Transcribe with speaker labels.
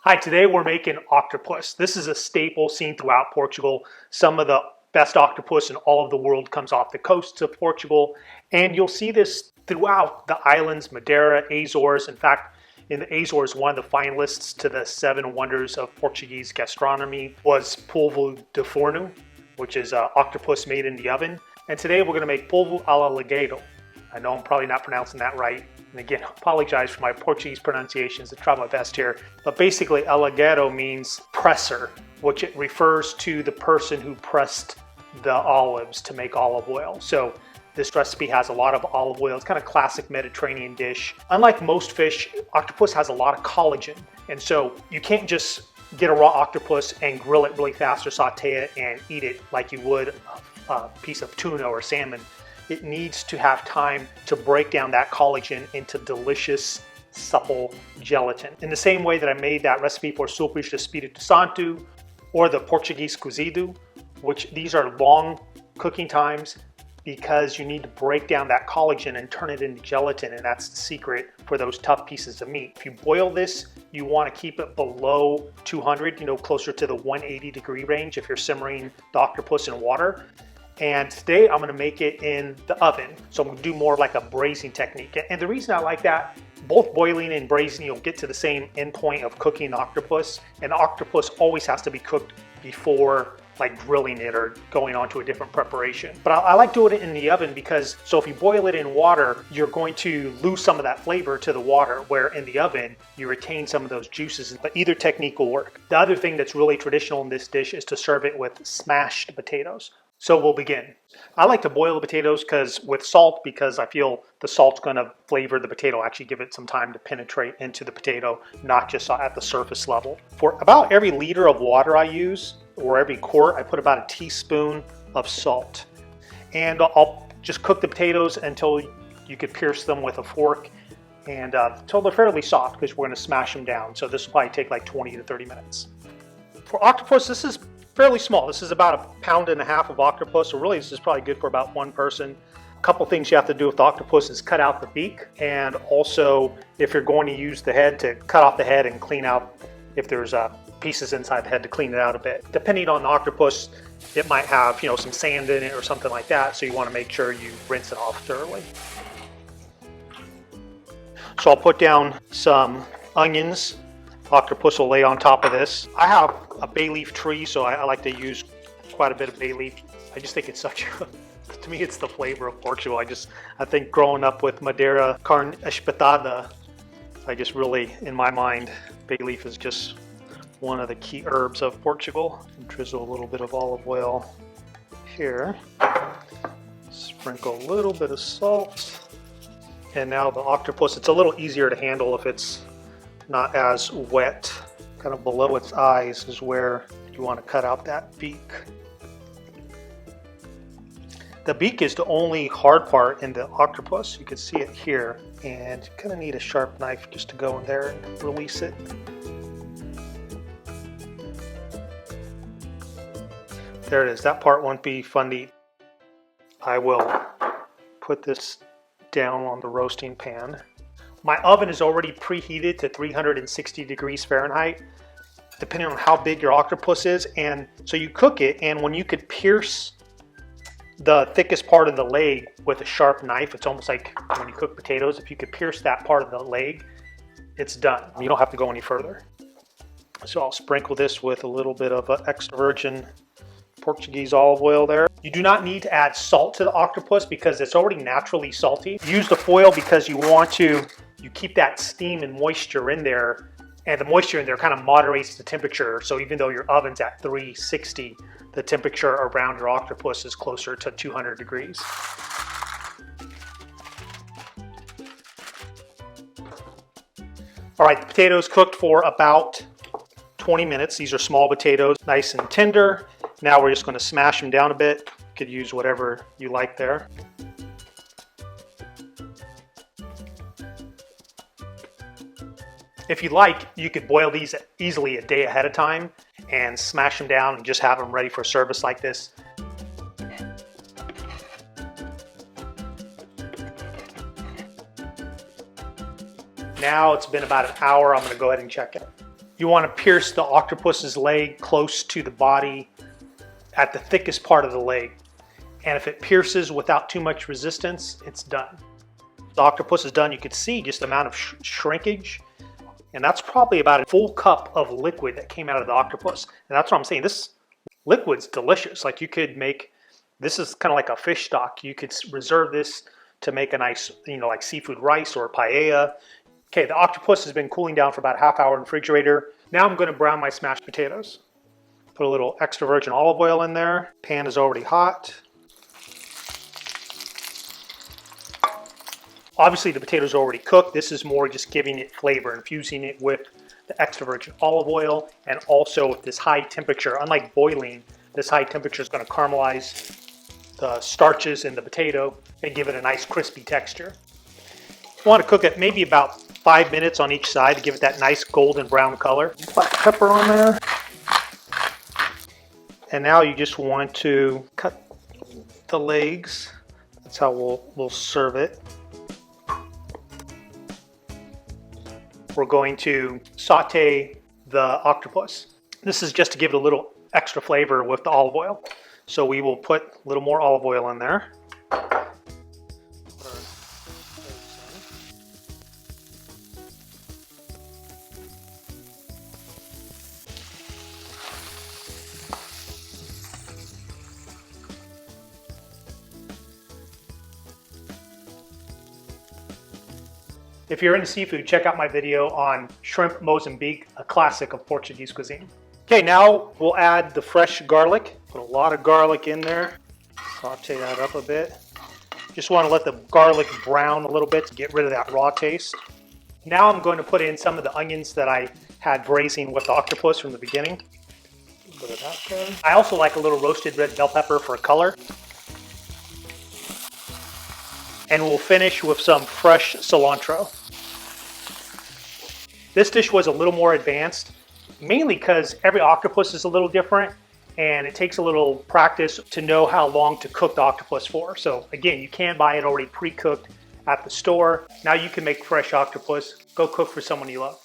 Speaker 1: Hi, today we're making octopus. This is a staple seen throughout Portugal. Some of the best octopus in all of the world comes off the coasts of Portugal, and you'll see this throughout the islands, Madeira, Azores. In fact, in the Azores, one of the finalists to the 7 wonders of Portuguese gastronomy was Polvo de Forno, which is octopus made in the oven. And today we're going to make polvo alla Lagareiro. I know I'm probably not pronouncing that right. And again, I apologize for my Portuguese pronunciations. I try my best here. But basically, Lagareiro means presser, which it refers to the person who pressed the olives to make olive oil. So this recipe has a lot of olive oil. It's kind of classic Mediterranean dish. Unlike most fish, octopus has a lot of collagen. And so you can't just get a raw octopus and grill it really fast or saute it and eat it like you would a piece of tuna or salmon. It needs to have time to break down that collagen into delicious, supple gelatin. In the same way that I made that recipe for sopas de Espírito Santo or the Portuguese cozido, which these are long cooking times because you need to break down that collagen and turn it into gelatin, and that's the secret for those tough pieces of meat. If you boil this, you want to keep it below 200, closer to the 180-degree range if you're simmering the octopus in water. And today I'm going to make it in the oven. So I'm going to do more like a braising technique. And the reason I like that, both boiling and braising, you'll get to the same end point of cooking the octopus. And the octopus always has to be cooked before like grilling it or going on to a different preparation. But I like doing it in the oven because, so if you boil it in water, you're going to lose some of that flavor to the water, where in the oven, you retain some of those juices. But either technique will work. The other thing that's really traditional in this dish is to serve it with smashed potatoes. So we'll begin. I like to boil the potatoes with salt because I feel the salt's going to flavor the potato, actually give it some time to penetrate into the potato, not just at the surface level. For about every liter of water I use, or every quart, I put about a teaspoon of salt. And I'll just cook the potatoes until you could pierce them with a fork and until they're fairly soft, because we're going to smash them down. So this will probably take like 20 to 30 minutes. For octopus, this is fairly small. This is about 1.5 pounds of octopus, so really this is probably good for about one person. A couple things you have to do with the octopus is cut out the beak, and also if you're going to use the head, to cut off the head and clean out if there's pieces inside the head, to clean it out a bit. Depending on the octopus, it might have some sand in it or something like that, so you want to make sure you rinse it off thoroughly. So I'll put down some onions. Octopus will lay on top of this. I have a bay leaf tree, so I like to use quite a bit of bay leaf. I just think it's such a, to me it's the flavor of Portugal. I think growing up with Madeira carne espetada, I just really, in my mind, bay leaf is just one of the key herbs of Portugal. Drizzle a little bit of olive oil here. Sprinkle a little bit of salt. And now the octopus, it's a little easier to handle if it's not as wet. Kind of below its eyes is where you want to cut out that beak. The beak is the only hard part in the octopus. You can see it here, and you kind of need a sharp knife just to go in there and release it. There it is. That part won't be fun to eat. I will put this down on the roasting pan. My oven is already preheated to 360 degrees Fahrenheit, depending on how big your octopus is. And so you cook it, and when you could pierce the thickest part of the leg with a sharp knife, it's almost like when you cook potatoes. If you could pierce that part of the leg, it's done. You don't have to go any further. So I'll sprinkle this with a little bit of extra virgin Portuguese olive oil there. You do not need to add salt to the octopus because it's already naturally salty. Use the foil because you keep that steam and moisture in there, and the moisture in there kind of moderates the temperature. So even though your oven's at 360, the temperature around your octopus is closer to 200 degrees. All right, the potatoes cooked for about 20 minutes. These are small potatoes, nice and tender. Now we're just going to smash them down a bit. You could use whatever you like there. If you like, you could boil these easily a day ahead of time and smash them down and just have them ready for service like this. Now it's been about an hour. I'm going to go ahead and check it. You want to pierce the octopus's leg close to the body at the thickest part of the leg. And if it pierces without too much resistance, it's done. The octopus is done. You could see just the amount of shrinkage. And that's probably about a full cup of liquid that came out of the octopus. And that's what I'm saying. This liquid's delicious. Like you could make, this is kind of like a fish stock. You could reserve this to make a nice, like seafood rice or paella. Okay, the octopus has been cooling down for about a half hour in the refrigerator. Now I'm going to brown my smashed potatoes. Put a little extra virgin olive oil in there. Pan is already hot. Obviously the potatoes are already cooked. This is more just giving it flavor, infusing it with the extra virgin olive oil, and also with this high temperature. Unlike boiling, this high temperature is going to caramelize the starches in the potato and give it a nice crispy texture. You want to cook it maybe about 5 minutes on each side to give it that nice golden brown color. Black pepper on there. And now you just want to cut the legs. That's how we'll serve it. We're going to saute the octopus. This is just to give it a little extra flavor with the olive oil. So we will put a little more olive oil in there. If you're into seafood, check out my video on shrimp Mozambique, a classic of Portuguese cuisine. Okay, now we'll add the fresh garlic. Put a lot of garlic in there. Saute that up a bit. Just want to let the garlic brown a little bit to get rid of that raw taste. Now I'm going to put in some of the onions that I had braising with the octopus from the beginning. Put it out there. I also like a little roasted red bell pepper for color. And we'll finish with some fresh cilantro. This dish was a little more advanced, mainly because every octopus is a little different and it takes a little practice to know how long to cook the octopus for. So again, you can buy it already pre-cooked at the store. Now you can make fresh octopus. Go cook for someone you love.